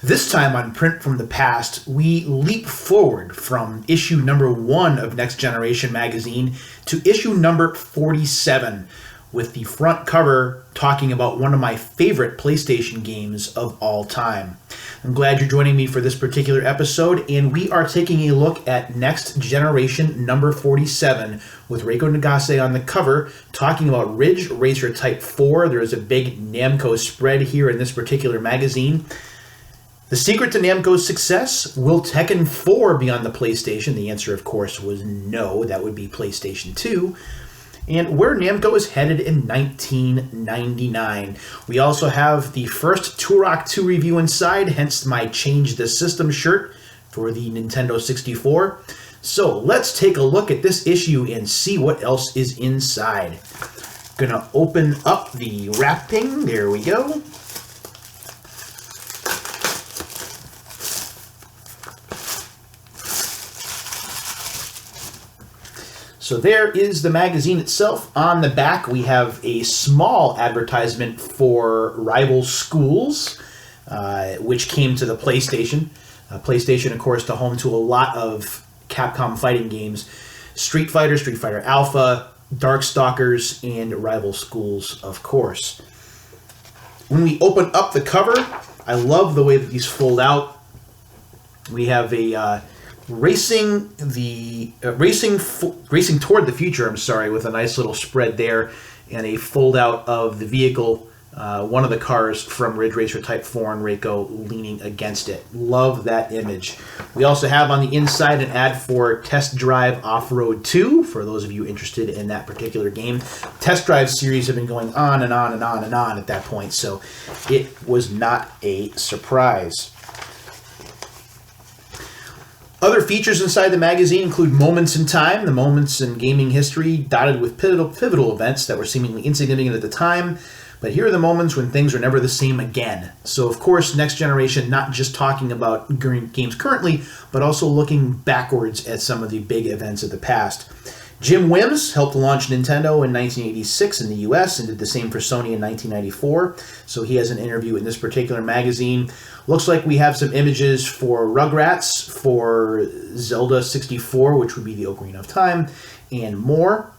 This time on Print from the Past, we leap forward from issue number 1 of Next Generation magazine to issue number 47, with the front cover talking about one of my favorite PlayStation games of all time. I'm glad you're joining me for this particular episode, and we are taking a look at Next Generation number 47 with Reiko Nagase on the cover, talking about Ridge Racer Type 4. There is a big Namco spread here in this particular magazine. The secret to Namco's success, will Tekken 4 be on the PlayStation? The answer, of course, was no. That would be PlayStation 2. And where Namco is headed in 1999. We also have the first Turok 2 review inside, hence my Change the System shirt for the Nintendo 64. So let's take a look at this issue and see what else is inside. Gonna open up the wrapping. There we go. So there is the magazine itself. On the back, we have a small advertisement for Rival Schools, which came to the PlayStation. PlayStation, of course, the home to a lot of Capcom fighting games. Street Fighter, Street Fighter Alpha, Darkstalkers, and Rival Schools, of course. When we open up the cover, I love the way that these fold out. We have a racing toward the future, with a nice little spread there and a fold out of the vehicle, one of the cars from Ridge Racer Type 4 and Reiko leaning against it. Love that image. We also have on the inside an ad for Test Drive Off-Road 2, for those of you interested in that particular game. Test Drive series have been going on and on and on and on at that point, so it was not a surprise. Other features inside the magazine include moments in time, the moments in gaming history dotted with pivotal events that were seemingly insignificant at the time, but here are the moments when things are never the same again. So, of course, Next Generation not just talking about games currently, but also looking backwards at some of the big events of the past. Jim Wims helped launch Nintendo in 1986 in the US and did the same for Sony in 1994. So he has an interview in this particular magazine. Looks like we have some images for Rugrats, for Zelda 64, which would be the Ocarina of Time, and more.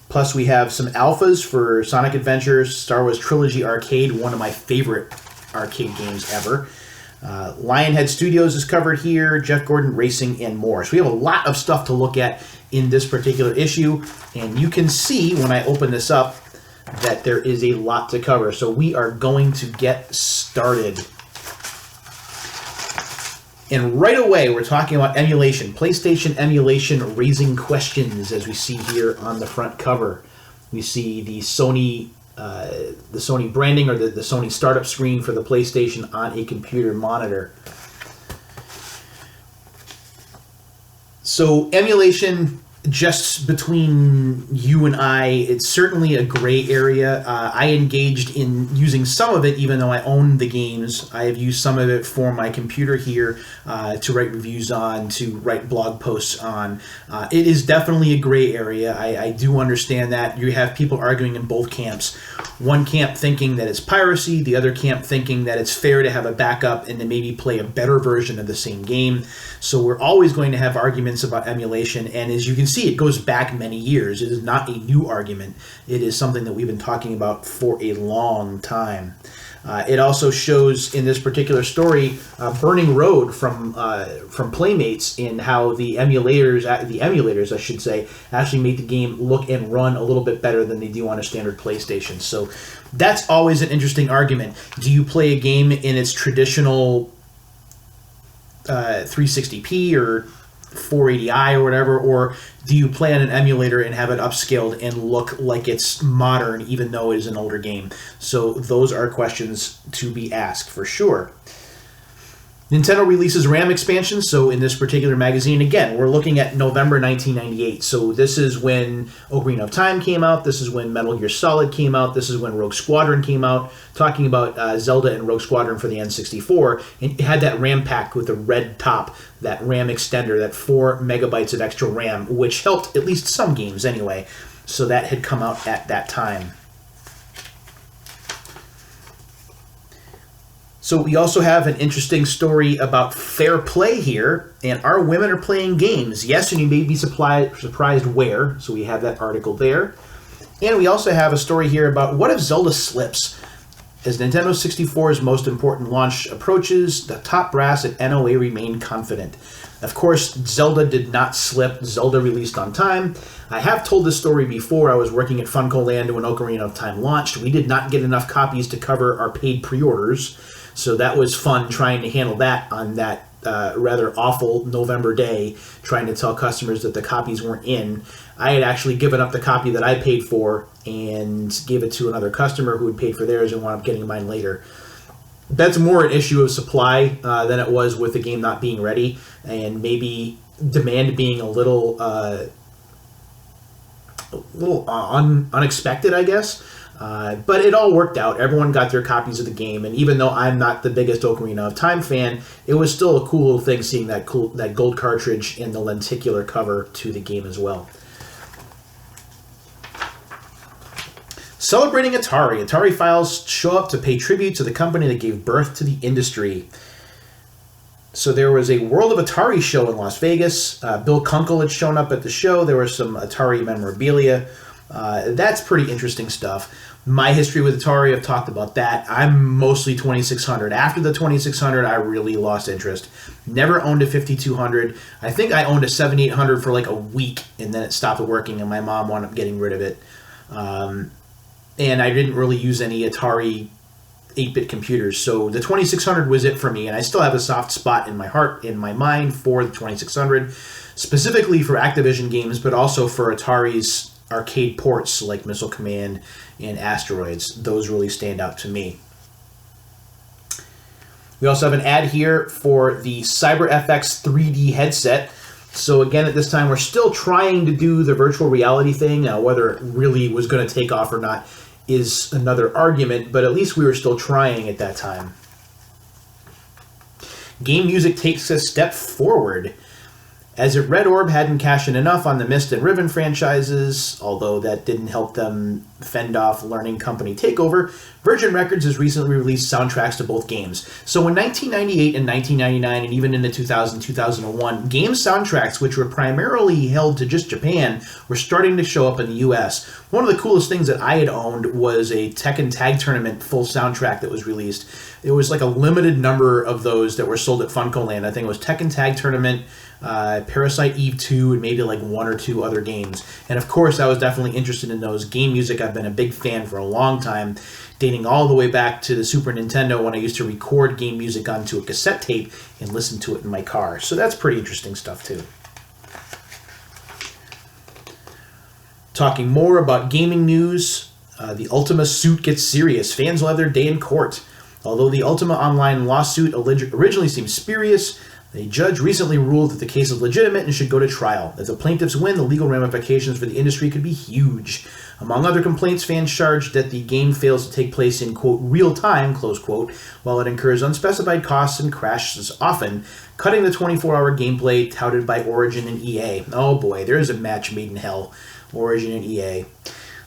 Plus we have some alphas for Sonic Adventures, Star Wars Trilogy Arcade, one of my favorite arcade games ever. Lionhead Studios is covered here, Jeff Gordon Racing, and more. So we have a lot of stuff to look at in this particular issue, and you can see when I open this up that there is a lot to cover. So we are going to get started. And right away, we're talking about emulation. PlayStation emulation raising questions, as we see here on the front cover. We see the Sony branding, or the Sony startup screen for the PlayStation on a computer monitor. So emulation, just between you and I, it's certainly a gray area. I engaged in using some of it, even though I own the games. I have used some of it for my computer here to write reviews on, to write blog posts on. It is definitely a gray area. I do understand that. You have people arguing in both camps. One camp thinking that it's piracy, the other camp thinking that it's fair to have a backup and to maybe play a better version of the same game. So we're always going to have arguments about emulation, and as you can see, it goes back many years. It is not a new argument. It is something that we've been talking about for a long time. It also shows in this particular story Burning Road from Playmates, in how the emulators, I should say, actually make the game look and run a little bit better than they do on a standard PlayStation. So that's always an interesting argument. Do you play a game in its traditional 360p or 480i or whatever, or do you play on an emulator and have it upscaled and look like it's modern even though it is an older game? So those are questions to be asked for sure. Nintendo releases RAM expansions. So in this particular magazine, again, we're looking at November 1998. So this is when Ocarina of Time came out. This is when Metal Gear Solid came out. This is when Rogue Squadron came out. Talking about Zelda and Rogue Squadron for the N64. And it had that RAM pack with the red top, that RAM extender, that 4 megabytes of extra RAM, which helped at least some games anyway. So that had come out at that time. So we also have an interesting story about fair play here, and our women are playing games. Yes, and you may be surprised where, so we have that article there. And we also have a story here about what if Zelda slips? As Nintendo 64's most important launch approaches, the top brass at NOA remain confident. Of course, Zelda did not slip. Zelda released on time. I have told this story before. I was working at Funko Land when Ocarina of Time launched. We did not get enough copies to cover our paid pre-orders, so that was fun trying to handle that on that rather awful November day, trying to tell customers that the copies weren't in. I had actually given up the copy that I paid for and gave it to another customer who had paid for theirs and wound up getting mine later. That's more an issue of supply than it was with the game not being ready, and maybe demand being a little unexpected, I guess. But it all worked out. Everyone got their copies of the game, and even though I'm not the biggest Ocarina of Time fan, it was still a cool little thing seeing that gold cartridge and the lenticular cover to the game as well. Celebrating Atari. Atari files show up to pay tribute to the company that gave birth to the industry. So there was a World of Atari show in Las Vegas. Bill Kunkel had shown up at the show. There was some Atari memorabilia. That's pretty interesting stuff. My history with Atari, I've talked about that. I'm mostly 2600. After the 2600, I really lost interest. Never owned a 5200. I think I owned a 7800 for like a week, and then it stopped working, and my mom wound up getting rid of it. And I didn't really use any Atari 8-bit computers, so the 2600 was it for me, and I still have a soft spot in my heart, in my mind, for the 2600, specifically for Activision games, but also for Atari's arcade ports like Missile Command and Asteroids. Those really stand out to me. We also have an ad here for the CyberFX 3D headset. So again, at this time, we're still trying to do the virtual reality thing. Whether it really was going to take off or not is another argument, but at least we were still trying at that time. Game Music takes a step forward. As if Red Orb hadn't cashed in enough on the Myst and Riven franchises, although that didn't help them fend off Learning Company takeover, Virgin Records has recently released soundtracks to both games. So in 1998 and 1999, and even into 2000, 2001, game soundtracks, which were primarily held to just Japan, were starting to show up in the US. One of the coolest things that I had owned was a Tekken Tag Tournament full soundtrack that was released. It was like a limited number of those that were sold at Funko Land. I think it was Tekken Tag Tournament, Parasite Eve 2, and maybe like one or two other games. And of course, I was definitely interested in those. Game Music, I've been a big fan for a long time, dating all the way back to the Super Nintendo when I used to record game music onto a cassette tape and listen to it in my car. So that's pretty interesting stuff too. Talking more about gaming news, the Ultima suit gets serious. Fans will have their day in court. Although the Ultima Online lawsuit originally seemed spurious, a judge recently ruled that the case is legitimate and should go to trial. If the plaintiffs win, the legal ramifications for the industry could be huge. Among other complaints, fans charged that the game fails to take place in, quote, real time, close quote, while it incurs unspecified costs and crashes often, cutting the 24-hour gameplay touted by Origin and EA. Oh boy, there's a match made in hell. Origin and EA.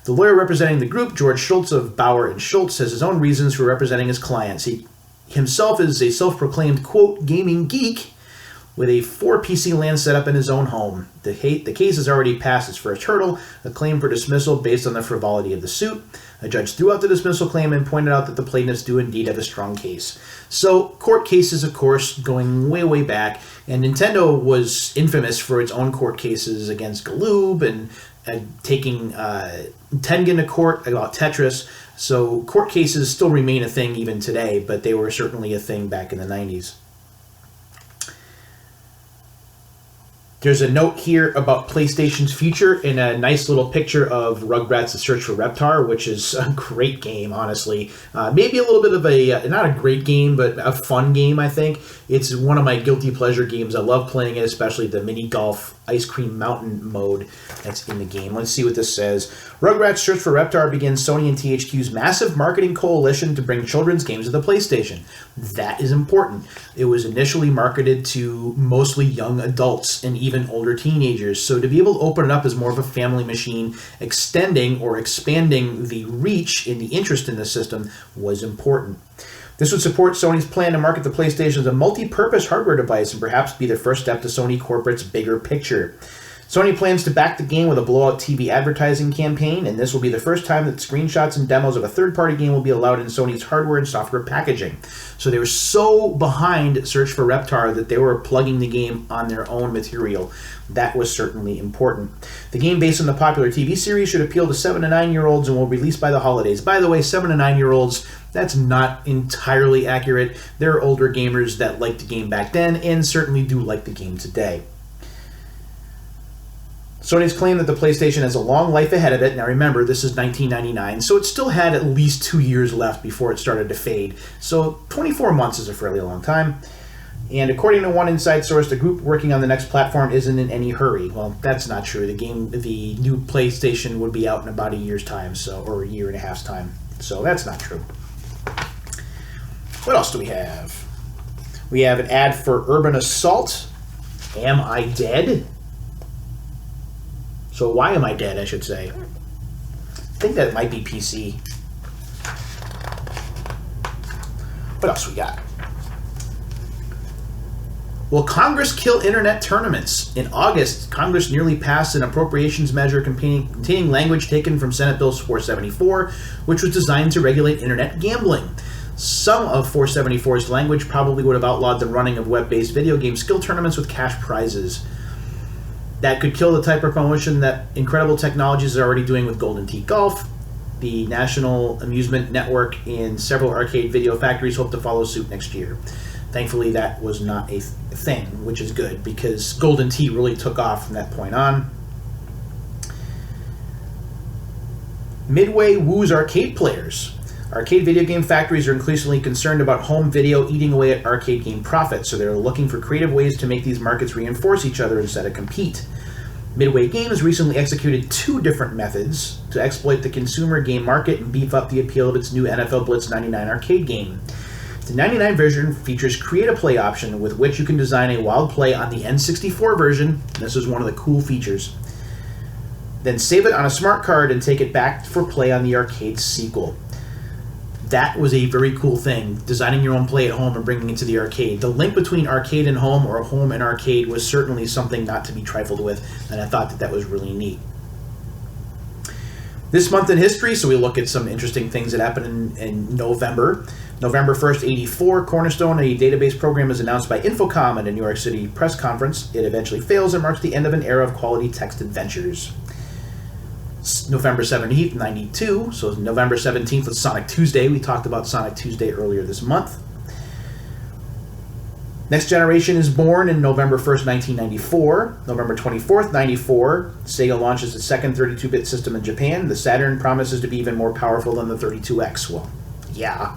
The lawyer representing the group, George Schultz of Bauer & Schultz, has his own reasons for representing his clients. He himself is a self-proclaimed, quote, gaming geek with a 4-PC LAN setup in his own home. The case has already passed its first hurdle, a claim for dismissal based on the frivolity of the suit. A judge threw out the dismissal claim and pointed out that the plaintiffs do indeed have a strong case. So, court cases, of course, going way, way back, and Nintendo was infamous for its own court cases against Galoob and taking Tengen to court about Tetris. So court cases still remain a thing even today, but they were certainly a thing back in the 90s. There's a note here about PlayStation's future in a nice little picture of Rugrats: The Search for Reptar, which is a great game, honestly. Maybe a little bit of a, not a great game, but a fun game, I think. It's one of my guilty pleasure games. I love playing it, especially the mini golf ice cream mountain mode that's in the game. Let's see what this says. Rugrats: Search for Reptar begins Sony and THQ's massive marketing coalition to bring children's games to the PlayStation. That is important. It was initially marketed to mostly young adults and even older teenagers, so to be able to open it up as more of a family machine, extending or expanding the reach and the interest in the system was important. This would support Sony's plan to market the PlayStation as a multi-purpose hardware device and perhaps be the first step to Sony corporate's bigger picture. Sony plans to back the game with a blowout TV advertising campaign, and this will be the first time that screenshots and demos of a third-party game will be allowed in Sony's hardware and software packaging. So they were so behind Search for Reptar that they were plugging the game on their own material. That was certainly important. The game, based on the popular TV series, should appeal to 7 to 9-year-olds and will release by the holidays. By the way, 7 to 9-year-olds, that's not entirely accurate. There are older gamers that liked the game back then and certainly do like the game today. Sony's claimed that the PlayStation has a long life ahead of it. Now remember, this is 1999, so it still had at least 2 years left before it started to fade. So 24 months is a fairly long time. And according to one inside source, the group working on the next platform isn't in any hurry. Well, that's not true. The new PlayStation would be out in about a year's time, or a year and a half's time. So that's not true. What else do we have? We have an ad for Urban Assault. Am I Dead? So why am I dead, I should say. I think that might be PC. What else we got? Will Congress kill internet tournaments? In August, Congress nearly passed an appropriations measure containing language taken from Senate Bill 474, which was designed to regulate internet gambling. Some of 474's language probably would have outlawed the running of web-based video game skill tournaments with cash prizes. That could kill the type of promotion that Incredible Technologies is already doing with Golden Tee Golf. The National Amusement Network and several arcade video factories hope to follow suit next year. Thankfully, that was not a thing, which is good, because Golden Tee really took off from that point on. Midway woos arcade players. Arcade video game factories are increasingly concerned about home video eating away at arcade game profits, so they're looking for creative ways to make these markets reinforce each other instead of compete. Midway Games recently executed 2 different methods to exploit the consumer game market and beef up the appeal of its new NFL Blitz 99 arcade game. The 99 version features Create a Play option with which you can design a wild play on the N64 version. This is one of the cool features. Then save it on a smart card and take it back for play on the arcade sequel. That was a very cool thing, designing your own play at home and bringing it to the arcade. The link between arcade and home, or home and arcade, was certainly something not to be trifled with, and I thought that was really neat. This month in history, so we look at some interesting things that happened in November. November 1st, 84, Cornerstone, a database program, is announced by Infocom at a New York City press conference. It eventually fails and marks the end of an era of quality text adventures. November 17th, 92, so November 17th was Sonic Tuesday. We talked about Sonic Tuesday earlier this month. Next Generation is born in November 1st, 1994. November 24th, 94, Sega launches its second 32-bit system in Japan. The Saturn promises to be even more powerful than the 32X. Well, yeah.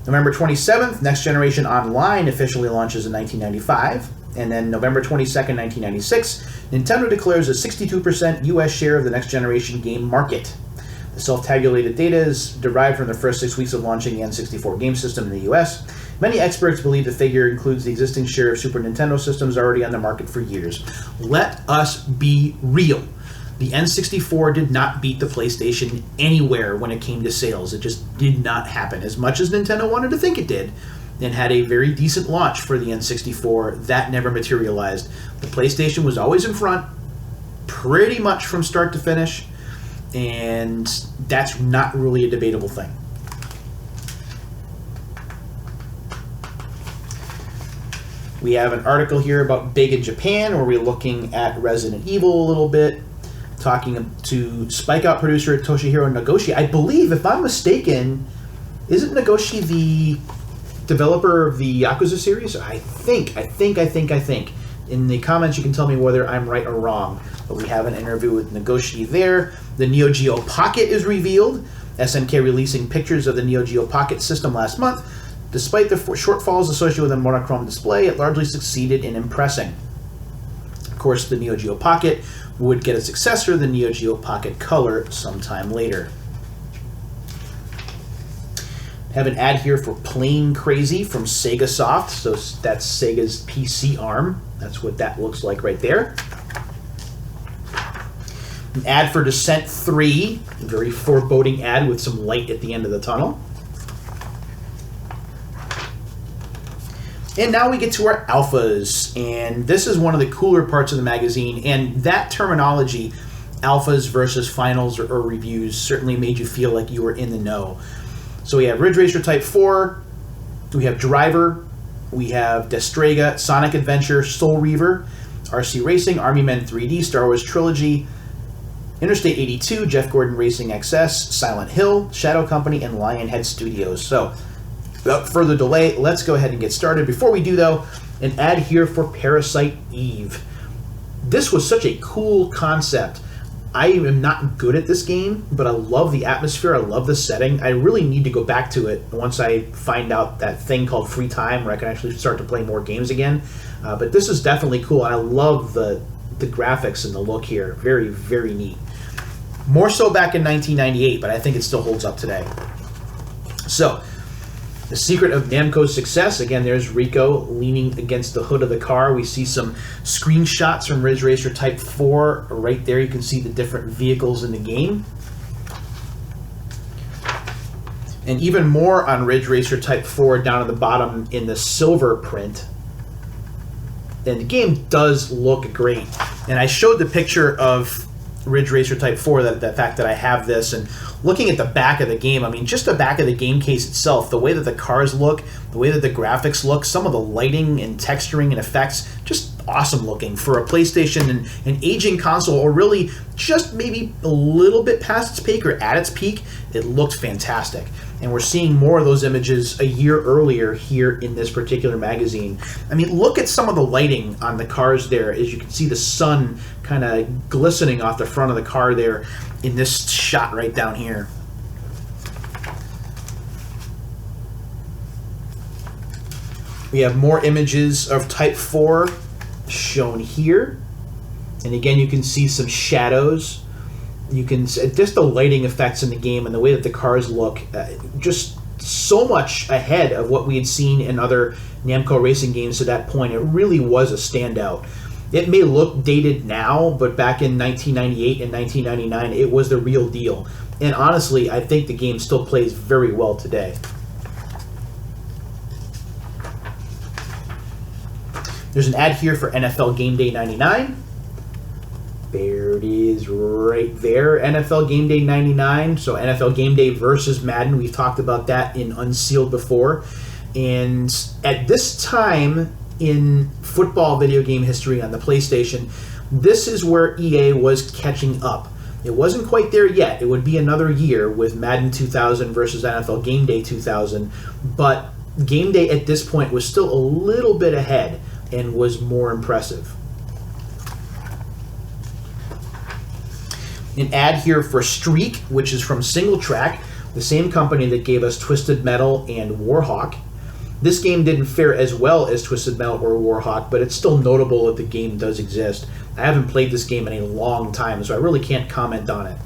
November 27th, Next Generation Online officially launches in 1995. And then November 22nd, 1996, Nintendo declares a 62% U.S. share of the Next Generation game market. The self-tabulated data is derived from the first 6 weeks of launching the N64 game system in the U.S. Many experts believe the figure includes the existing share of Super Nintendo systems already on the market for years. Let us be real. The N64 did not beat the PlayStation anywhere when it came to sales. It just did not happen. As much as Nintendo wanted to think it did, and had a very decent launch for the N64, that never materialized. The PlayStation was always in front, pretty much from start to finish, and that's not really a debatable thing. We have an article here about Big in Japan, where we're looking at Resident Evil a little bit, talking to Spike Out producer Toshihiro Nagoshi. I believe, if I'm mistaken, isn't Nagoshi the developer of the Yakuza series? I think. In the comments, you can tell me whether I'm right or wrong. But we have an interview with Nagoshi there. The Neo Geo Pocket is revealed. SNK releasing pictures of the Neo Geo Pocket system last month. Despite the shortfalls associated with a monochrome display, it largely succeeded in impressing. Of course, the Neo Geo Pocket would get a successor, the Neo Geo Pocket Color, sometime later. Have an ad here for Plain Crazy from Sega Soft. So that's Sega's PC arm. That's what that looks like right there. An ad for Descent 3. A very foreboding ad with some light at the end of the tunnel. And now we get to our alphas, and this is one of the cooler parts of the magazine, and that terminology, alphas versus finals or reviews, certainly made you feel like you were in the know. So we have Ridge Racer Type 4, we have Driver, we have Destrega, Sonic Adventure, Soul Reaver, RC Racing, Army Men 3D, Star Wars Trilogy, Interstate 82, Jeff Gordon Racing XS, Silent Hill, Shadow Company, and Lionhead Studios. So, without further delay, let's go ahead and get started. Before we do, though, an ad here for Parasite Eve. This was such a cool concept. I am not good at this game, but I love the atmosphere, I love the setting. I really need to go back to it once I find out that thing called free time where I can actually start to play more games again. But this is definitely cool, and I love the graphics and the look here. Very, very neat. More so back in 1998, but I think it still holds up today. So, the secret of Namco's success, again, there's Rico leaning against the hood of the car. We see some screenshots from Ridge Racer Type 4. Right there, you can see the different vehicles in the game. And even more on Ridge Racer Type 4 down at the bottom in the silver print. And the game does look great. And I showed the picture of Ridge Racer Type 4, the fact that I have this, and looking at the back of the game, I mean, just the back of the game case itself, the way that the cars look, the way that the graphics look, some of the lighting and texturing and effects, just awesome looking for a PlayStation and an aging console, or really just maybe a little bit past its peak or at its peak. It looked fantastic. And we're seeing more of those images a year earlier here in this particular magazine. I mean, look at some of the lighting on the cars there, as you can see the sun kind of glistening off the front of the car there in this shot right down here. We have more images of Type 4 shown here. And again, you can see some shadows. You can just the lighting effects in the game and the way that the cars look, just so much ahead of what we had seen in other Namco racing games to that point. It really was a standout. It may look dated now, but back in 1998 and 1999, it was the real deal. And honestly, I think the game still plays very well today. There's an ad here for NFL Gameday 99. There it is right there, NFL Gameday 99. So NFL Gameday versus Madden. We've talked about that in Unsealed before. And at this time in football video game history on the PlayStation, this is where EA was catching up. It wasn't quite there yet. It would be another year with Madden 2000 versus NFL Gameday 2000. But Gameday at this point was still a little bit ahead and was more impressive. An ad here for Streak, which is from Single Track, the same company that gave us Twisted Metal and Warhawk. This game didn't fare as well as Twisted Metal or Warhawk, but it's still notable that the game does exist. I haven't played this game in a long time, so I really can't comment on it.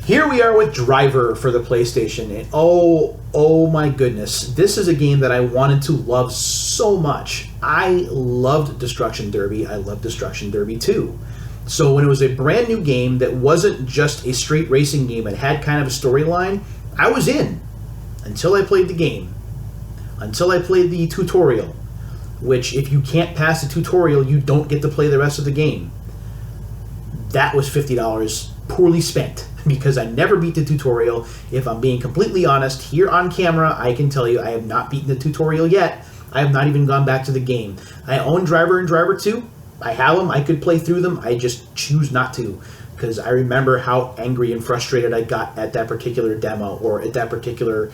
Here we are with Driver for the PlayStation, and oh my goodness, this is a game that I wanted to love so much. I loved Destruction Derby. I loved Destruction Derby 2. So when it was a brand new game that wasn't just a straight racing game, it had kind of a storyline, I was in until I played the game. Until I played the tutorial, which if you can't pass the tutorial, you don't get to play the rest of the game. That was $50 poorly spent, because I never beat the tutorial. If I'm being completely honest, here on camera, I can tell you I have not beaten the tutorial yet. I have not even gone back to the game. I own Driver and Driver 2. I have them. I could play through them. I just choose not to, because I remember how angry and frustrated I got at that particular demo or at that particular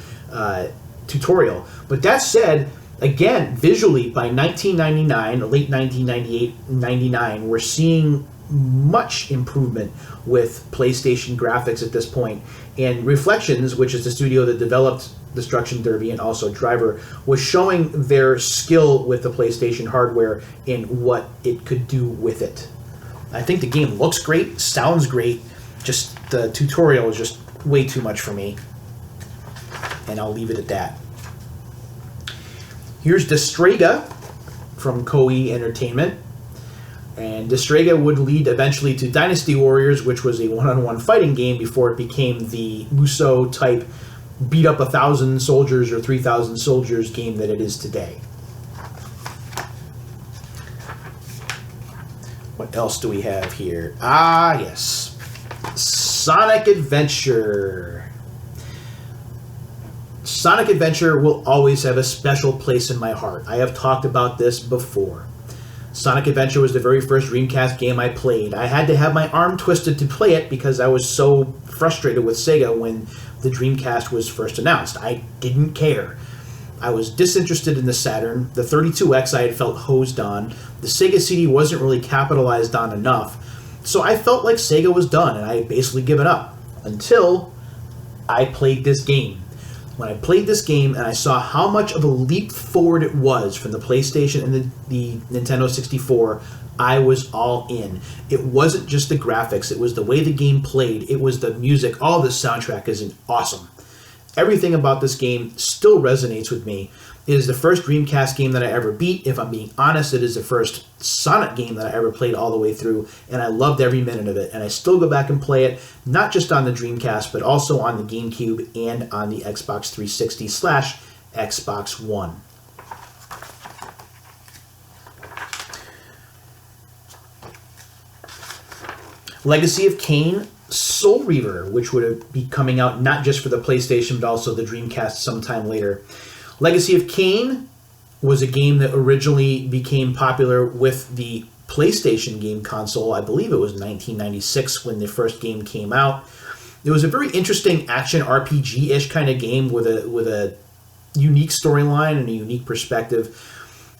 tutorial. But that said, again, visually, by 1999, late 1998, 99, we're seeing much improvement with PlayStation graphics at this point. And Reflections, which is the studio that developed Destruction Derby and also Driver, was showing their skill with the PlayStation hardware and what it could do with it. I think the game looks great, sounds great, just the tutorial is just way too much for me. And I'll leave it at that. Here's Destrega from Koei Entertainment. And Destrega would lead eventually to Dynasty Warriors, which was a one-on-one fighting game before it became the Musou-type beat up 1,000 soldiers or 3,000 soldiers game that it is today. What else do we have here? Ah, yes. Sonic Adventure. Sonic Adventure will always have a special place in my heart. I have talked about this before. Sonic Adventure was the very first Dreamcast game I played. I had to have my arm twisted to play it because I was so frustrated with Sega when the Dreamcast was first announced. I didn't care. I was disinterested in the Saturn. The 32X I had felt hosed on. The Sega CD wasn't really capitalized on enough. So I felt like Sega was done, and I had basically given up. Until I played this game. When I played this game and I saw how much of a leap forward it was from the PlayStation and the Nintendo 64, I was all in. It wasn't just the graphics. It was the way the game played. It was the music. All the soundtrack is awesome. Everything about this game still resonates with me. It is the first Dreamcast game that I ever beat. If I'm being honest, it is the first Sonic game that I ever played all the way through, and I loved every minute of it. And I still go back and play it, not just on the Dreamcast, but also on the GameCube and on the Xbox 360/Xbox One. Legacy of Kane, Soul Reaver, which would be coming out not just for the PlayStation, but also the Dreamcast sometime later. Legacy of Kane was a game that originally became popular with the PlayStation game console. I believe it was 1996 when the first game came out. It was a very interesting action RPG-ish kind of game with a unique storyline and a unique perspective.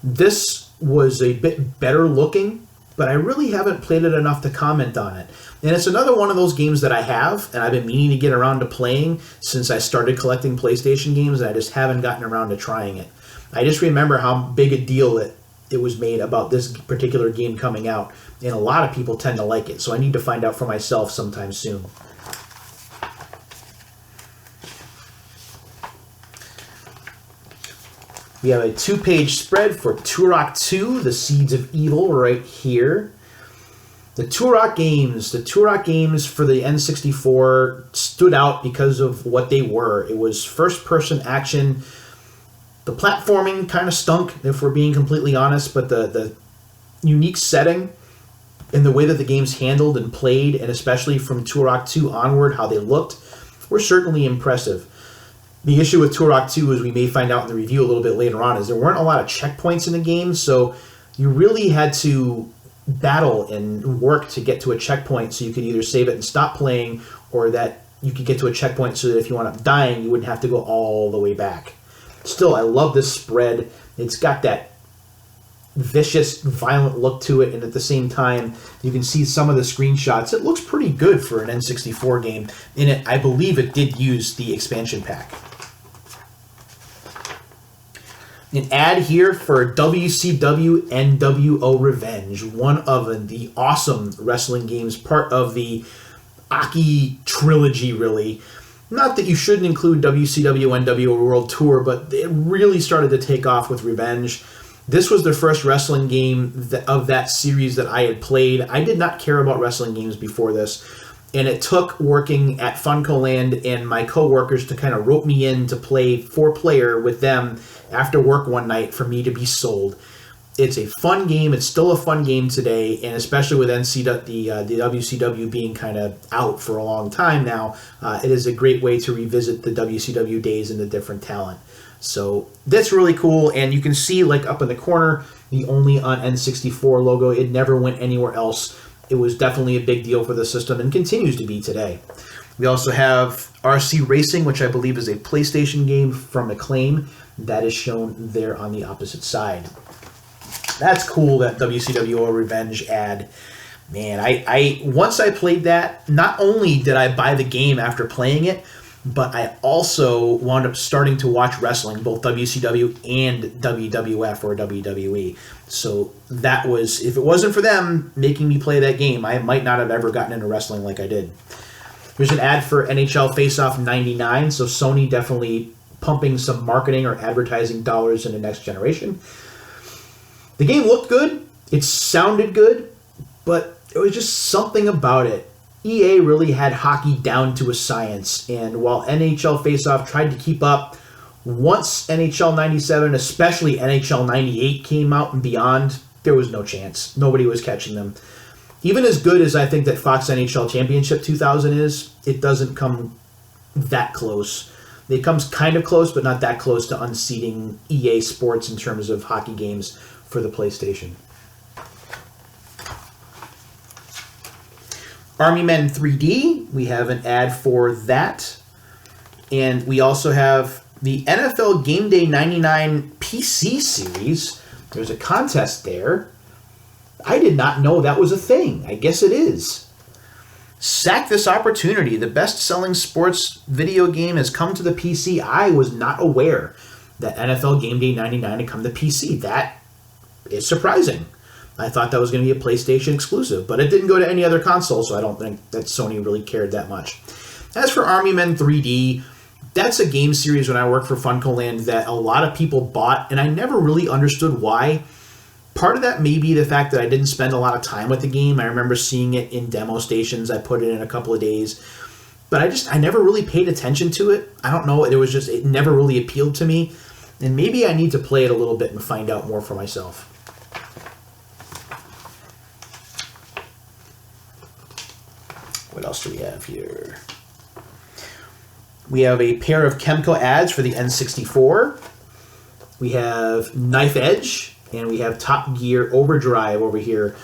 This was a bit better looking, but I really haven't played it enough to comment on it. And it's another one of those games that I have, and I've been meaning to get around to playing since I started collecting PlayStation games, and I just haven't gotten around to trying it. I just remember how big a deal it was made about this particular game coming out, and a lot of people tend to like it, so I need to find out for myself sometime soon. We have a 2-page spread for Turok 2, The Seeds of Evil, right here. The Turok games for the N64 stood out because of what they were. It was first-person action. The platforming kind of stunk, if we're being completely honest, but the unique setting and the way that the games handled and played, and especially from Turok 2 onward, how they looked, were certainly impressive. The issue with Turok 2, as we may find out in the review a little bit later on, is there weren't a lot of checkpoints in the game, so you really had to battle and work to get to a checkpoint so you could either save it and stop playing, or that you could get to a checkpoint so that if you wound up dying, you wouldn't have to go all the way back. Still, I love this spread. It's got that vicious, violent look to it, and at the same time, you can see some of the screenshots. It looks pretty good for an N64 game. In it, I believe it did use the expansion pack. An ad here for WCW Nwo Revenge, one of the awesome wrestling games, part of the Aki trilogy, really. Not that you shouldn't include WCW Nwo World Tour, but it really started to take off with Revenge. This was the first wrestling game of that series that I had played. I did not care about wrestling games before this, and it took working at Funko Land and my coworkers to kind of rope me in to play 4-player with them after work one night for me to be sold. It's a fun game. It's still a fun game today, and especially with the WCW being kind of out for a long time now, it is a great way to revisit the WCW days and the different talent. So that's really cool, and you can see, like, up in the corner, the only on N64 logo. It never went anywhere else. It was definitely a big deal for the system and continues to be today. We also have RC Racing, which I believe is a PlayStation game from Acclaim. That is shown there on the opposite side. That's cool, that WCW Nwo Revenge ad. Man, I once I played that, not only did I buy the game after playing it, but I also wound up starting to watch wrestling, both WCW and WWF or WWE. So that was, if it wasn't for them making me play that game, I might not have ever gotten into wrestling like I did. Here's an ad for NHL Face-Off 99, so Sony definitely pumping some marketing or advertising dollars into Next Generation. The game looked good, it sounded good, but it was just something about it. EA really had hockey down to a science, and while NHL Face-Off tried to keep up, once NHL 97, especially NHL 98 came out and beyond, there was no chance. Nobody was catching them. Even as good as I think that Fox NHL Championship 2000 is, it doesn't come that close. It comes kind of close, but not that close to unseating EA Sports in terms of hockey games for the PlayStation. Army Men 3D, we have an ad for that. And we also have the NFL Gameday 99 PC series. There's a contest there. I did not know that was a thing. I guess it is. Sack this opportunity. The best-selling sports video game has come to the PC. I was not aware that NFL Gameday 99 had come to PC. That is surprising. I thought that was going to be a PlayStation exclusive, but it didn't go to any other console, so I don't think that Sony really cared that much. As for Army Men 3D, that's a game series when I worked for FuncoLand that a lot of people bought, and I never really understood why. Part of that may be the fact that I didn't spend a lot of time with the game. I remember seeing it in demo stations. I put it in a couple of days. But I never really paid attention to it. I don't know. It never really appealed to me. And maybe I need to play it a little bit and find out more for myself. What else do we have here? We have a pair of Kemco ads for the N64. We have Knife Edge. And we have Top Gear Overdrive over here.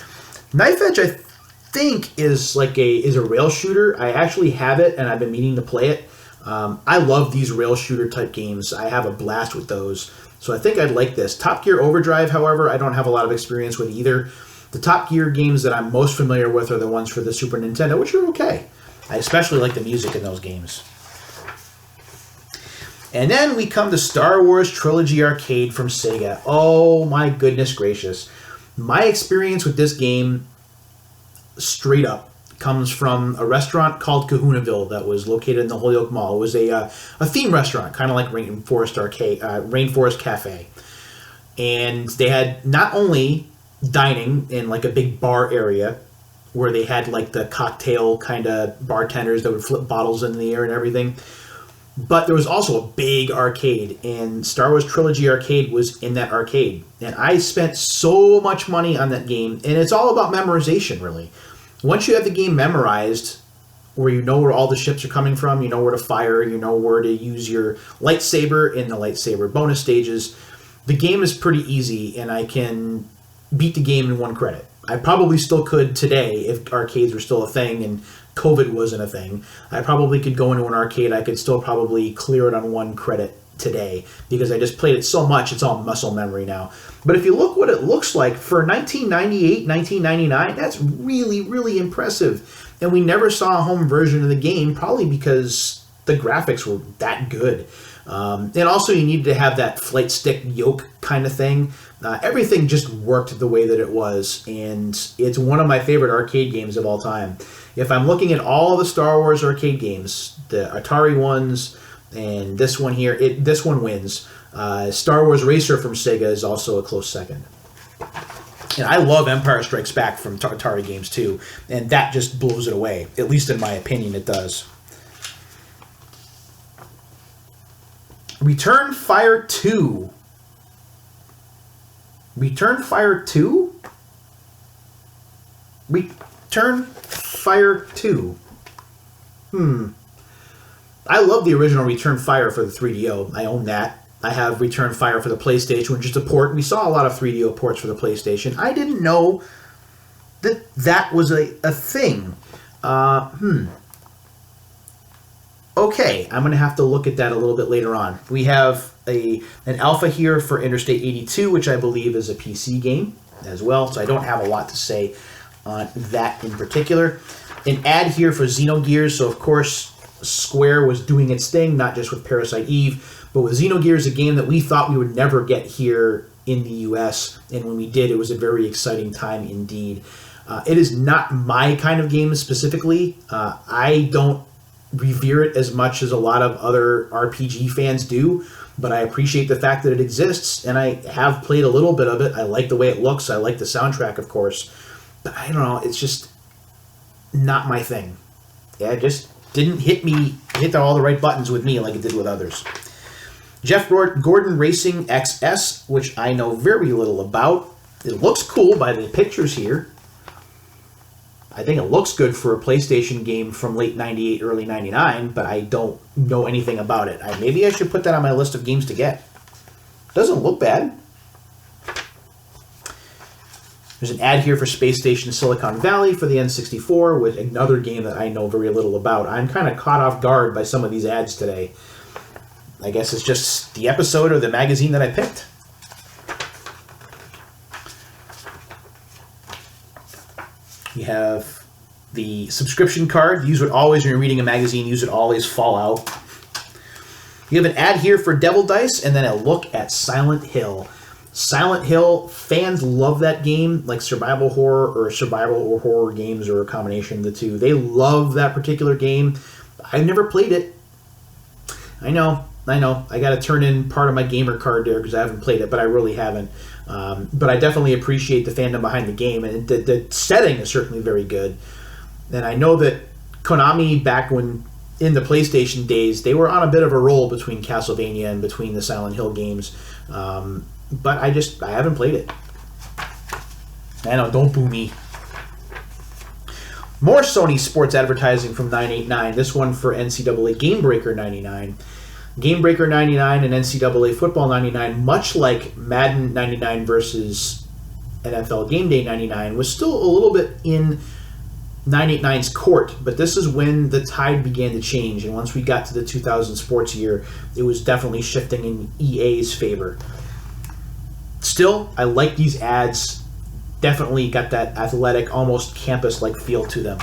Knife Edge, I think, is a rail shooter. I actually have it, and I've been meaning to play it. I love these rail shooter type games. I have a blast with those. So I think I'd like this. Top Gear Overdrive, however, I don't have a lot of experience with either. The Top Gear games that I'm most familiar with are the ones for the Super Nintendo, which are okay. I especially like the music in those games. And then we come to Star Wars Trilogy Arcade from Sega. Oh my goodness gracious. My experience with this game, straight up, comes from a restaurant called Kahunaville that was located in the Holyoke Mall. It was a theme restaurant, kind of like Rainforest Cafe. And they had not only dining in like a big bar area where they had like the cocktail kind of bartenders that would flip bottles in the air and everything, but there was also a big arcade, and Star Wars Trilogy Arcade was in that arcade. And I spent so much money on that game, and it's all about memorization, really. Once you have the game memorized, where you know where all the ships are coming from, you know where to fire, you know where to use your lightsaber in the lightsaber bonus stages, the game is pretty easy, and I can beat the game in 1 credit. I probably still could today if arcades were still a thing and COVID wasn't a thing. I probably could go into an arcade. I could still probably clear it on 1 credit today because I just played it so much. It's all muscle memory now. But if you look what it looks like for 1998, 1999, that's really, really impressive. And we never saw a home version of the game, probably because the graphics were that good. And also you needed to have that flight stick yoke kind of thing. Everything just worked the way that it was, and it's one of my favorite arcade games of all time. If I'm looking at all the Star Wars arcade games, the Atari ones, and this one here, this one wins. Star Wars Racer from Sega is also a close second. And I love Empire Strikes Back from Atari games too, and that just blows it away. At least in my opinion, it does. Return Fire 2. Return Fire 2? Return Fire 2. I love the original Return Fire for the 3DO. I own that. I have Return Fire for the PlayStation, which is a port. We saw a lot of 3DO ports for the PlayStation. I didn't know that that was a thing. Okay, I'm going to have to look at that a little bit later on. We have an alpha here for Interstate 82, which I believe is a PC game as well, so I don't have a lot to say on that in particular. An ad here for Xenogears, so of course Square was doing its thing, not just with Parasite Eve, but with Xenogears, a game that we thought we would never get here in the US, and when we did, it was a very exciting time indeed. It is not my kind of game specifically. I don't revere it as much as a lot of other RPG fans do, but I appreciate the fact that it exists, and I have played a little bit of it. I like the way it looks. I like the soundtrack, of course, but I don't know, it's just not my thing. it just didn't hit all the right buttons with me like it did with others. Jeff Gordon Racing XS, which I know very little about. It looks cool by the pictures here. I think it looks good for a PlayStation game from late 98, early 99, but I don't know anything about it. Maybe I should put that on my list of games to get. Doesn't look bad. There's an ad here for Space Station Silicon Valley for the N64, with another game that I know very little about. I'm kind of caught off guard by some of these ads today. I guess it's just the episode or the magazine that I picked. You have the subscription card. Use it always when you're reading a magazine. Use it always. Fallout. You have an ad here for Devil Dice, and then a look at Silent Hill. Silent Hill, fans love that game, like survival or horror games, or a combination of the two. They love that particular game. I've never played it. I know. I got to turn in part of my gamer card there because I haven't played it, but I really haven't. But I definitely appreciate the fandom behind the game, and the setting is certainly very good. And I know that Konami, back when in the PlayStation days, they were on a bit of a roll between Castlevania and between the Silent Hill games. But I haven't played it. I know, don't boo me. More Sony sports advertising from 989. This one for NCAA Game Breaker 99. Game Breaker 99 and NCAA Football 99, much like Madden 99 versus NFL Game Day 99, was still a little bit in 989's court, but this is when the tide began to change, and once we got to the 2000 sports year, it was definitely shifting in EA's favor. Still, I like these ads. Definitely got that athletic, almost campus-like feel to them.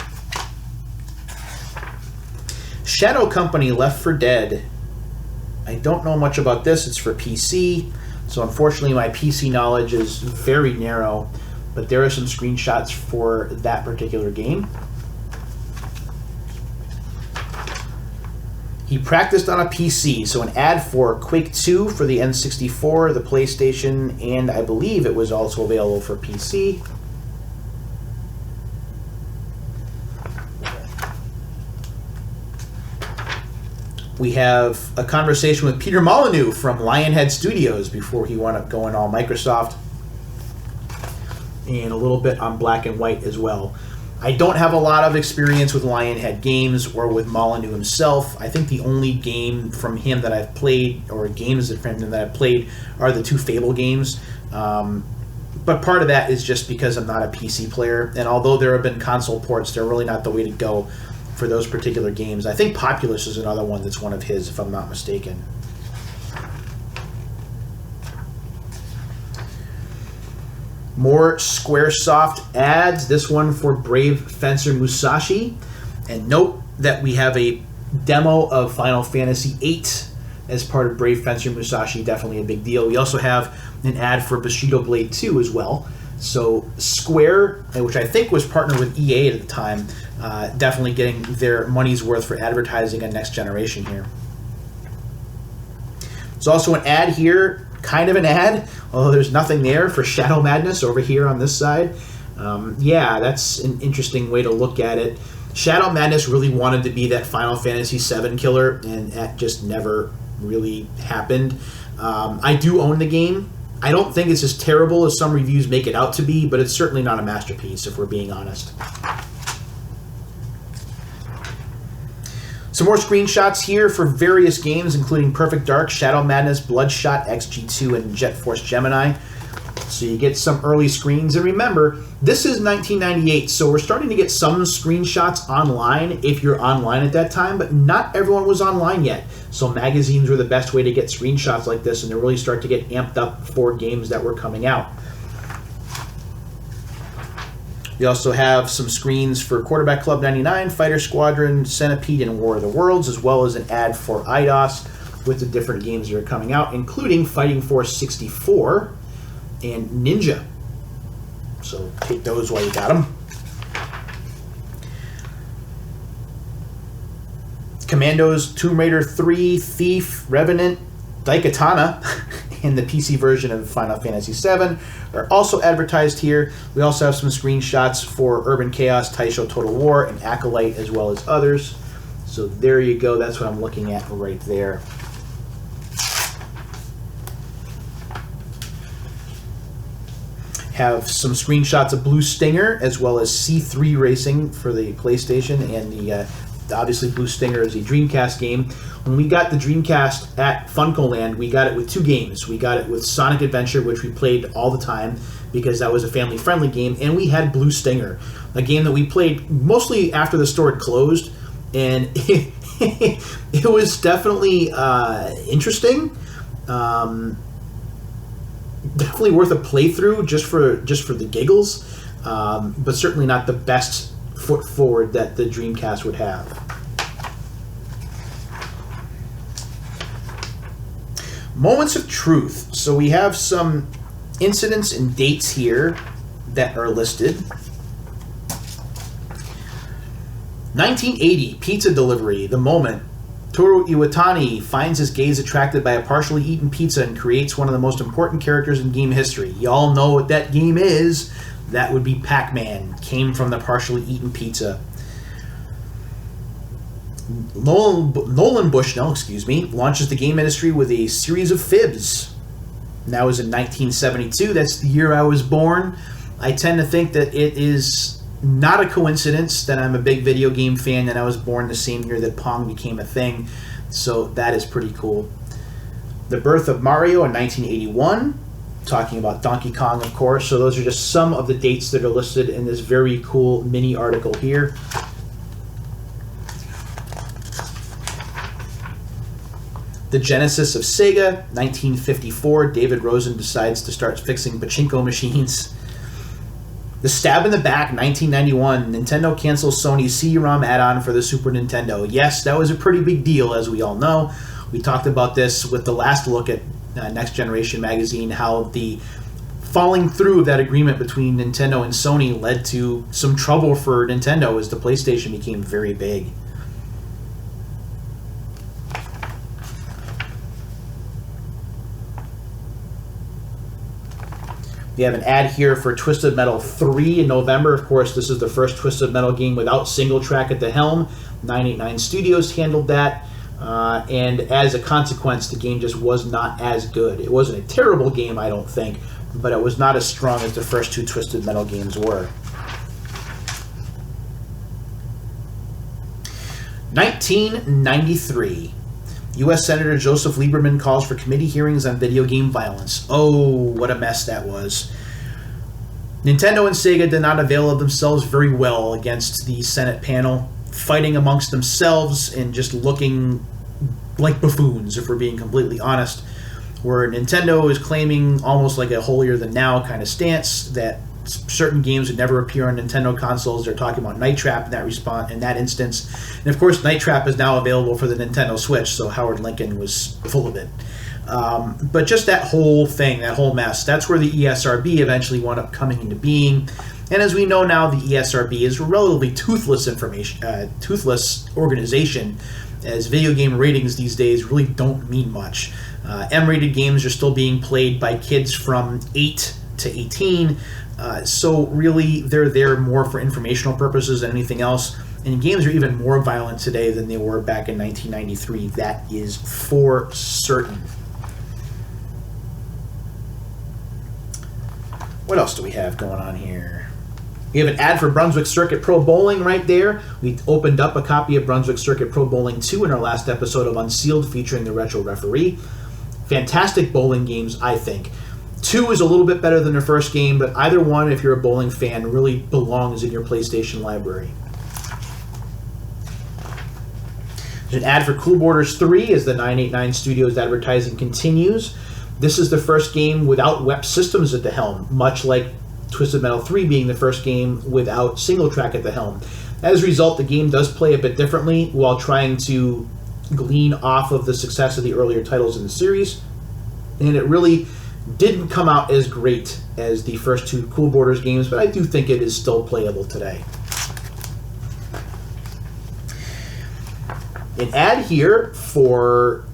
Shadow Company Left 4 Dead. I don't know much about this. It's for PC, so unfortunately my PC knowledge is very narrow, but there are some screenshots for that particular game. He practiced on a PC, so an ad for Quake 2 for the N64, the PlayStation, and I believe it was also available for PC. We have a conversation with Peter Molyneux from Lionhead Studios before he wound up going all Microsoft, and a little bit on Black and White as well. I don't have a lot of experience with Lionhead games or with Molyneux himself. I think the only game from him that I've played, or games from him that I've played, are the two Fable games. But part of that is just because I'm not a PC player, and although there have been console ports, they're really not the way to go for those particular games. I think Populous is another one that's one of his, if I'm not mistaken. More Squaresoft ads. This one for Brave Fencer Musashi. And note that we have a demo of Final Fantasy VIII as part of Brave Fencer Musashi. Definitely a big deal. We also have an ad for Bushido Blade 2 as well. So Square, which I think was partnered with EA at the time, definitely getting their money's worth for advertising on Next Generation here. There's also an ad here, kind of an ad, although there's nothing there, for Shadow Madness over here on this side. Yeah, that's an interesting way to look at it. Shadow Madness really wanted to be that Final Fantasy VII killer, and that just never really happened. I do own the game. I don't think it's as terrible as some reviews make it out to be, but it's certainly not a masterpiece, if we're being honest. Some more screenshots here for various games, including Perfect Dark, Shadow Madness, Bloodshot, XG2, and Jet Force Gemini. So you get some early screens. And remember, this is 1998, so we're starting to get some screenshots online if you're online at that time, but not everyone was online yet. So magazines were the best way to get screenshots like this and to really start to get amped up for games that were coming out. We also have some screens for Quarterback Club 99, Fighter Squadron, Centipede, and War of the Worlds, as well as an ad for IDOS with the different games that are coming out, including Fighting Force 64 and Ninja. So take those while you got them. Commandos, Tomb Raider 3, Thief, Revenant, Daikatana, and the PC version of Final Fantasy VII are also advertised here. We also have some screenshots for Urban Chaos, Taisho Total War, and Acolyte, as well as others. So there you go. That's what I'm looking at right there. Have some screenshots of Blue Stinger, as well as C3 Racing for the PlayStation, and the obviously Blue Stinger is a Dreamcast game. When we got the Dreamcast at FuncoLand, we got it with two games. We got it with Sonic Adventure, which we played all the time because that was a family-friendly game, and we had Blue Stinger, a game that we played mostly after the store had closed, and it was definitely interesting. Definitely worth a playthrough just for the giggles, but certainly not the best foot forward that the Dreamcast would have. Moments of truth. So we have some incidents and dates here that are listed. 1980, pizza delivery. The moment. Toru Iwatani finds his gaze attracted by a partially eaten pizza and creates one of the most important characters in game history. Y'all know what that game is. That would be Pac-Man. Came from the partially eaten pizza. Nolan Bushnell, launches the game industry with a series of fibs. And that was in 1972. That's the year I was born. I tend to think that it is not a coincidence that I'm a big video game fan and I was born the same year that Pong became a thing. So that is pretty cool. The birth of Mario in 1981. Talking about Donkey Kong, of course. So those are just some of the dates that are listed in this very cool mini article here. The genesis of Sega, 1954. David Rosen decides to start fixing pachinko machines. The stab in the back, 1991. Nintendo cancels Sony's CD-ROM add-on for the Super Nintendo. Yes, that was a pretty big deal, as we all know. We talked about this with the last look at Next Generation magazine, how the falling through of that agreement between Nintendo and Sony led to some trouble for Nintendo as the PlayStation became very big. We have an ad here for Twisted Metal 3 in November. Of course, this is the first Twisted Metal game without single track at the helm. 989 Studios handled that. And as a consequence, the game just was not as good. It wasn't a terrible game, I don't think, but it was not as strong as the first two Twisted Metal games were. 1993. U.S. Senator Joseph Lieberman calls for committee hearings on video game violence. Oh, what a mess that was. Nintendo and Sega did not avail of themselves very well against the Senate panel, fighting amongst themselves and just looking like buffoons, if we're being completely honest, where Nintendo is claiming almost like a holier-than-thou kind of stance that certain games would never appear on Nintendo consoles. They're talking about Night Trap in that instance. And of course, Night Trap is now available for the Nintendo Switch, so Howard Lincoln was full of it. But just that whole thing, that whole mess, that's where the ESRB eventually wound up coming into being. And as we know now, the ESRB is a relatively toothless organization, as video game ratings these days really don't mean much. M-rated games are still being played by kids from 8 to 18, so really they're there more for informational purposes than anything else. And games are even more violent today than they were back in 1993. That is for certain. What else do we have going on here? We have an ad for Brunswick Circuit Pro Bowling right there. We opened up a copy of Brunswick Circuit Pro Bowling 2 in our last episode of Unsealed, featuring the Retro Referee. Fantastic bowling games, I think. 2 is a little bit better than the first game, but either one, if you're a bowling fan, really belongs in your PlayStation library. There's an ad for Cool Borders 3 as the 989 Studios advertising continues. This is the first game without WEP systems at the helm, much like Twisted Metal 3 being the first game without single track at the helm. As a result, the game does play a bit differently while trying to glean off of the success of the earlier titles in the series. And it really didn't come out as great as the first two Cool Borders games, but I do think it is still playable today. An ad here for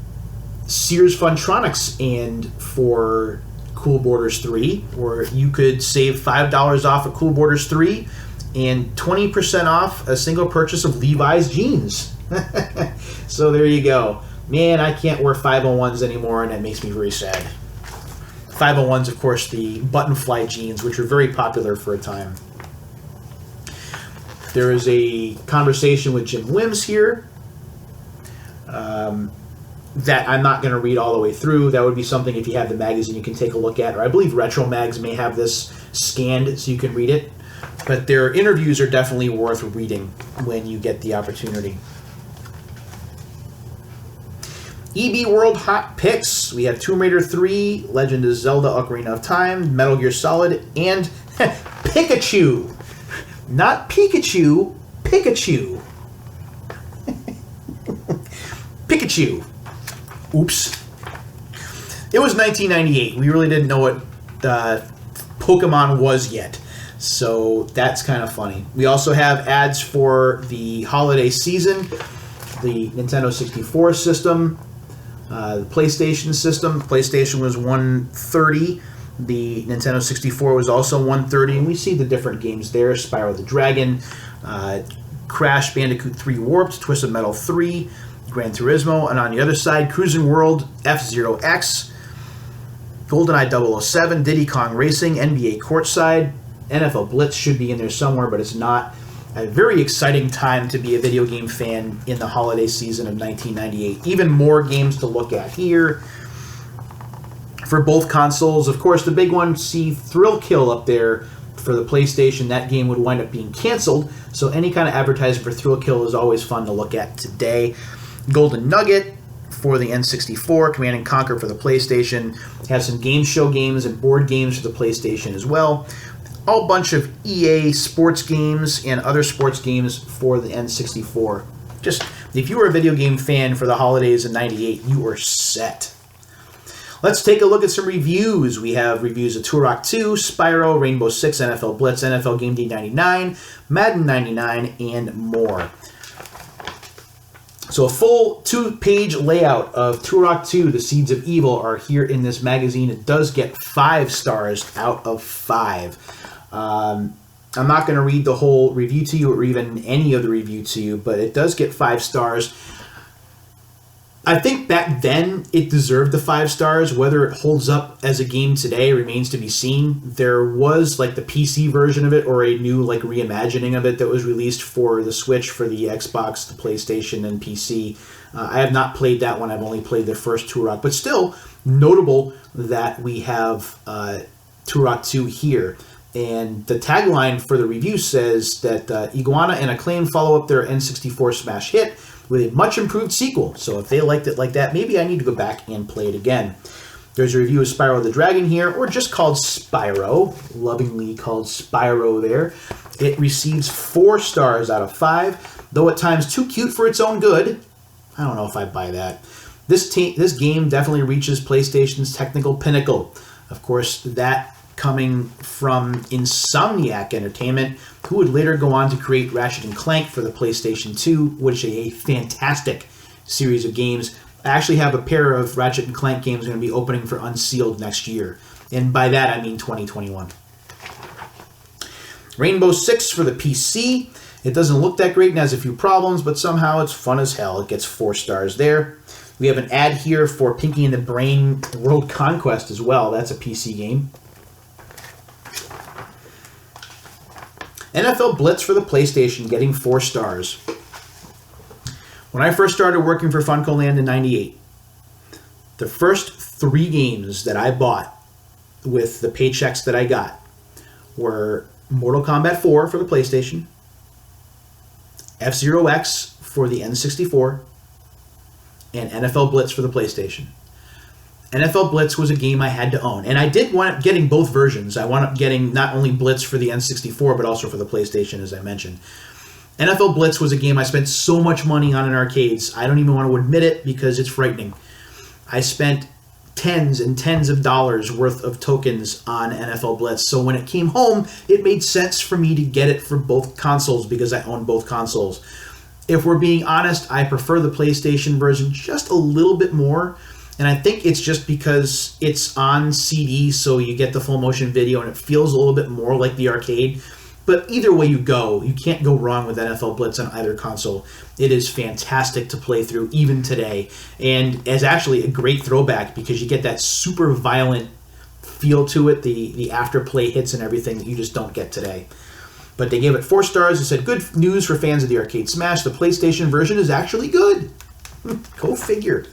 Sears Funtronics and for Cool Borders 3, where you could save $5 off of Cool Borders 3 and 20% off a single purchase of Levi's jeans. So there you go. Man, I can't wear 501s anymore, and that makes me very sad. 501s, of course, the button fly jeans, which were very popular for a time. There is a conversation with Jim Wims here that I'm not going to read all the way through. That would be something, if you have the magazine, you can take a look at. Or I believe Retro Mags may have this scanned so you can read it. But their interviews are definitely worth reading when you get the opportunity. EB World Hot Picks. We have Tomb Raider 3, Legend of Zelda Ocarina of Time, Metal Gear Solid, and Pikachu. Not Pikachu, Pikachu. Pikachu. Oops. It was 1998. We really didn't know what Pokemon was yet. So that's kind of funny. We also have ads for the holiday season, the Nintendo 64 system, the PlayStation system. PlayStation was $130. The Nintendo 64 was also $130, and we see the different games there. Spyro the Dragon, Crash Bandicoot 3 Warped, Twisted Metal 3, Gran Turismo, and on the other side, Cruising World, F-Zero X, GoldenEye 007, Diddy Kong Racing, NBA Courtside, NFL Blitz should be in there somewhere, but it's not. A very exciting time to be a video game fan in the holiday season of 1998. Even more games to look at here for both consoles. Of course, the big one, see Thrill Kill up there for the PlayStation. That game would wind up being canceled, so any kind of advertising for Thrill Kill is always fun to look at today. Golden Nugget for the N64, Command & Conquer for the PlayStation. Have some game show games and board games for the PlayStation as well. A bunch of EA sports games and other sports games for the N64. Just, if you were a video game fan for the holidays in 98, you were set. Let's take a look at some reviews. We have reviews of Turok 2, Spyro, Rainbow Six, NFL Blitz, NFL Gameday 99, Madden 99, and more. So a full 2-page layout of Turok 2, The Seeds of Evil, are here in this magazine. It does get 5 stars out of 5. I'm not going to read the whole review to you or even any of the review to you, but it does get 5 stars. I think back then it deserved the 5 stars. Whether it holds up as a game today remains to be seen. There was like the PC version of it, or a new like reimagining of it that was released for the Switch, for the Xbox, the PlayStation, and PC. I have not played that one. I've only played the first Turok, but still notable that we have Turok 2 here. And the tagline for the review says that Iguana and Acclaim follow up their N64 smash hit with a much improved sequel. So if they liked it like that, maybe I need to go back and play it again. There's a review of Spyro the Dragon here, or just called Spyro, lovingly called Spyro there. It receives 4 stars out of 5, though at times too cute for its own good. I don't know if I buy that. This game definitely reaches PlayStation's technical pinnacle. Of course, that coming from Insomniac Entertainment, who would later go on to create Ratchet & Clank for the PlayStation 2, which is a fantastic series of games. I actually have a pair of Ratchet & Clank games going to be opening for Unsealed next year. And by that, I mean 2021. Rainbow Six for the PC. It doesn't look that great and has a few problems, but somehow it's fun as hell. It gets 4 stars there. We have an ad here for Pinky and the Brain World Conquest as well. That's a PC game. NFL Blitz for the PlayStation, getting 4 stars. When I first started working for FuncoLand in 98, the first 3 games that I bought with the paychecks that I got were Mortal Kombat 4 for the PlayStation, F-Zero X for the N64, and NFL Blitz for the PlayStation. NFL Blitz was a game I had to own. And I did wind up getting both versions. I wound up getting not only Blitz for the N64, but also for the PlayStation, as I mentioned. NFL Blitz was a game I spent so much money on in arcades, I don't even want to admit it because it's frightening. I spent tens and tens of dollars worth of tokens on NFL Blitz. So when it came home, it made sense for me to get it for both consoles because I own both consoles. If we're being honest, I prefer the PlayStation version just a little bit more. And I think it's just because it's on CD, so you get the full motion video, and it feels a little bit more like the arcade. But either way you go, you can't go wrong with NFL Blitz on either console. It is fantastic to play through, even today. And is actually a great throwback because you get that super violent feel to it, the after-play hits and everything that you just don't get today. But they gave it 4 stars. They said, good news for fans of the arcade smash. The PlayStation version is actually good. Go figure.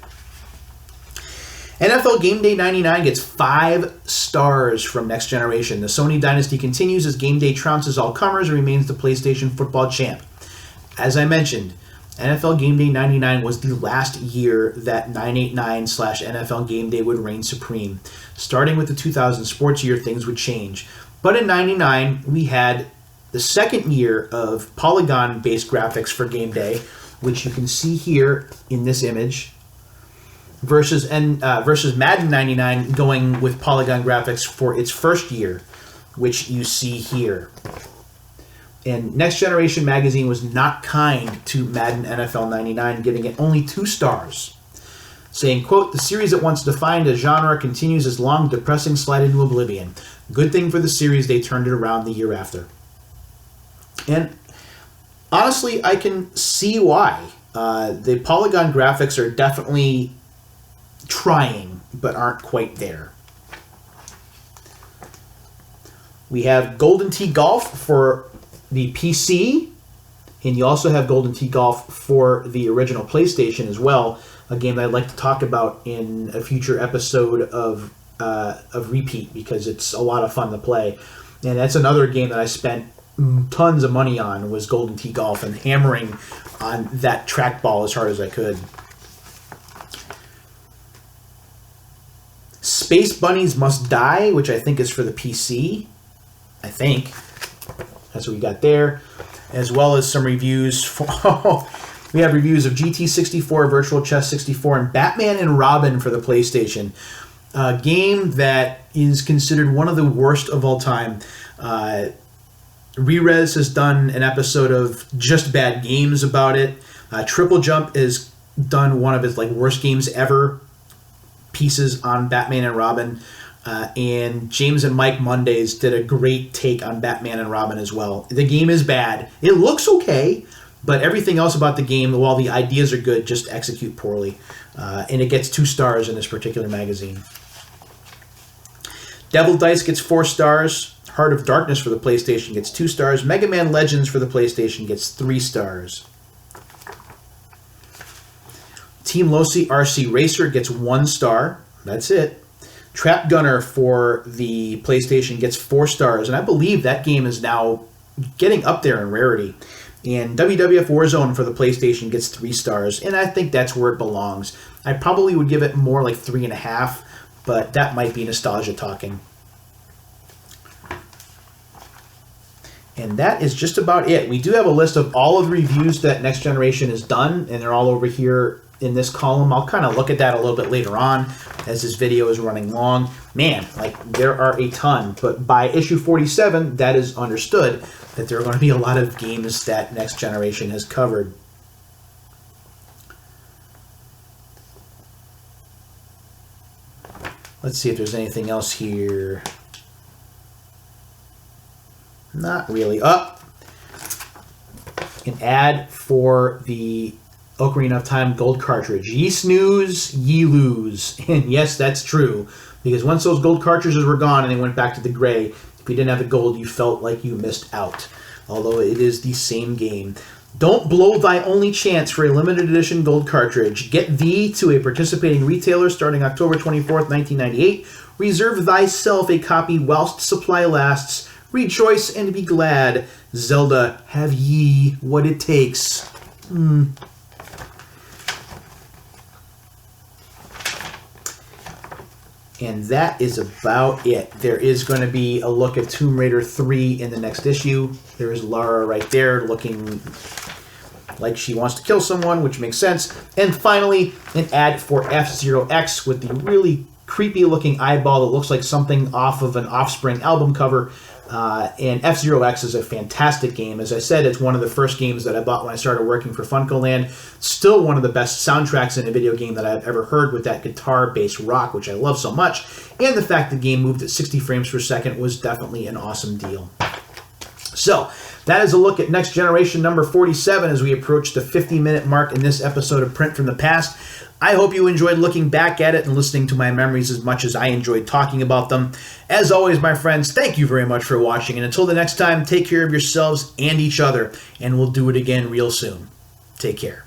NFL Gameday 99 gets 5 stars from Next Generation. The Sony dynasty continues as Gameday trounces all comers and remains the PlayStation football champ. As I mentioned, NFL Gameday 99 was the last year that 989/NFL Gameday would reign supreme. Starting with the 2000 sports year, things would change. But in 99, we had the second year of polygon-based graphics for Gameday, which you can see here in this image, versus Madden 99 going with polygon graphics for its first year, which you see here. And Next Generation magazine was not kind to Madden NFL 99, giving it only 2 stars, saying, quote, the series that once defined a genre continues its long, depressing slide into oblivion. Good thing for the series they turned it around the year after. And honestly, I can see why. The polygon graphics are definitely trying, but aren't quite there. We have Golden Tee Golf for the PC, and you also have Golden Tee Golf for the original PlayStation as well, a game that I'd like to talk about in a future episode of Repeat, because it's a lot of fun to play. And that's another game that I spent tons of money on, was Golden Tee Golf, and hammering on that trackball as hard as I could. Space Bunnies Must Die, which I think is for the PC. I think. That's what we got there. As well as some reviews for... we have reviews of GT64, Virtual Chess 64, and Batman and Robin for the PlayStation. A game that is considered one of the worst of all time. Rerez has done an episode of Just Bad Games about it. Triple Jump has done one of his worst games ever pieces on Batman and Robin. And James and Mike Mondays did a great take on Batman and Robin as well. The game is bad. It looks okay, but everything else about the game, while the ideas are good, just execute poorly. And it gets 2 stars in this particular magazine. Devil Dice gets 4 stars. Heart of Darkness for the PlayStation gets 2 stars. Mega Man Legends for the PlayStation gets 3 stars. Team Losi RC Racer gets 1 star. That's it. Trap Gunner for the PlayStation gets 4 stars, and I believe that game is now getting up there in rarity. And WWF Warzone for the PlayStation gets 3 stars, and I think that's where it belongs. I probably would give it more like 3.5, but that might be nostalgia talking. And that is just about it. We do have a list of all of the reviews that Next Generation has done, and they're all over here in this column. I'll kind of look at that a little bit later on as this video is running long. Man, there are a ton, but by issue 47, that is understood that there are going to be a lot of games that Next Generation has covered. Let's see if there's anything else here. Not really. An ad for the Ocarina of Time gold cartridge. Ye snooze, ye lose. And yes, that's true. Because once those gold cartridges were gone and they went back to the gray, if you didn't have the gold, you felt like you missed out. Although it is the same game. Don't blow thy only chance for a limited edition gold cartridge. Get thee to a participating retailer starting October 24th, 1998. Reserve thyself a copy whilst supply lasts. Rejoice and be glad. Zelda, have ye what it takes. And that is about it. There is going to be a look at Tomb Raider 3 in the next issue. There is Lara right there looking like she wants to kill someone, which makes sense. And finally, an ad for F-Zero X with the really creepy looking eyeball that looks like something off of an Offspring album cover. And F-Zero X is a fantastic game. As I said, it's one of the first games that I bought when I started working for FuncoLand. Still one of the best soundtracks in a video game that I've ever heard, with that guitar-based rock, which I love so much. And the fact the game moved at 60 frames per second was definitely an awesome deal. So, that is a look at Next Generation number 47 as we approach the 50-minute mark in this episode of Print from the Past. I hope you enjoyed looking back at it and listening to my memories as much as I enjoyed talking about them. As always, my friends, thank you very much for watching, and until the next time, take care of yourselves and each other, and we'll do it again real soon. Take care.